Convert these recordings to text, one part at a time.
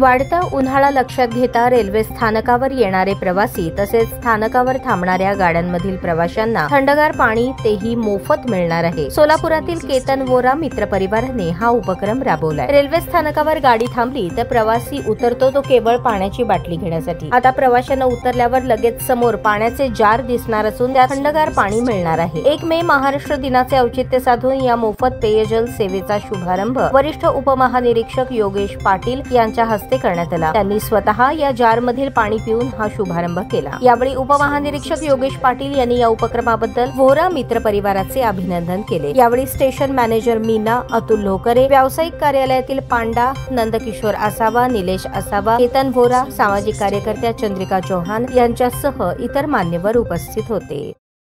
वाढता उन्हाळा लक्षात घेता रेल्वे स्थानकावर येणारे प्रवासी तसेच स्थानकावर थांबणाऱ्या गाड्यांमधील प्रवाशांना थंडगार पाणी तेही मोफत मिळणार आहे। सोलापुरातील केतन वोरा मित्र परिवाराने हा उपक्रम राबवलाय। रेल्वे स्थानकावर गाडी थांबली तर प्रवासी उतरतो तो केवळ पाण्याची बाटली घेण्यासाठी। आता प्रवाशांना उतरल्यावर लगेच समोर पाण्याचे जार दिसणार असून त्यात थंडगार पाणी मिळणार आहे। 1 मे महाराष्ट्र दिनाचे औचित्य साधून या मोफत पेयजल सेवेचा शुभारंभ वरिष्ठ उपमहानिरीक्षक योगेश पाटील यांच्या हस्ते करण्यात आला। त्यांनी स्वतः या जार मधील पाणी पिऊन हा शुभारंभ केला। यावेळी उपमहानिरीक्षक योगेश पाटील यांनी या उपक्रमाबद्दल वोरा मित्र परिवाराचे अभिनंदन केले। यावेळी स्टेशन मॅनेजर मीना, अतुल लोकरे, व्यावसायिक कार्यालयातील पांडा, नंदकिशोर आसावा, निलेश आसावा, केतन वोरा, सामाजिक कार्यकर्त्या चंद्रिका चौहान यांच्यासह इतर मान्यवर उपस्थित होते।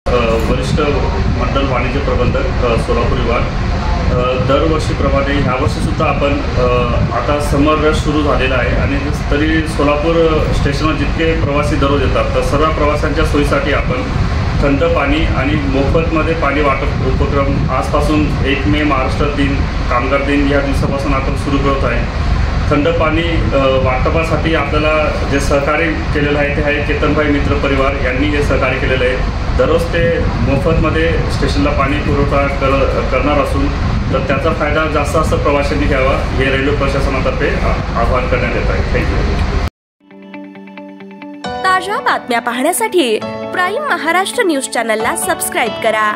वरिष्ठ मंडल वाणिज्य प्रबंधक सोलापूर विभाग दरवर्षीप्रमाणे ह्या वर्षी सुद्धा आपण आता समर रश सुरू झालेला आहे आणि तरी सोलापूर स्टेशनवर जितके प्रवासी दररोज येतात तर सर्व प्रवाशांच्या सोयीसाठी आपण थंड पाणी आणि मोफतमध्ये पाणी वाटप उपक्रम आजपासून 1 मे महाराष्ट्र दिन कामगार दिन या दिवसापासून आपण सुरू करत आहे। थंड पाणी वाटपासाठी आपल्याला जे सहकार्य केलेलं आहे ते आहे केतनभाई मित्र परिवार यांनी हे सहकार्य केलेलं आहे। दररोज ते मोफतमध्ये स्टेशनला पाणी पुरवठा करणार असून तर त्याचा फायदा जास्त प्रवाशांनी घ्यावा हे रेल्वे प्रशासनातर्फे आवाहन करण्यात येत आहे। थँक्यू। ताज्या बातम्या पाहण्यासाठी प्राईम महाराष्ट्र न्यूज चॅनलला सबस्क्राईब करा।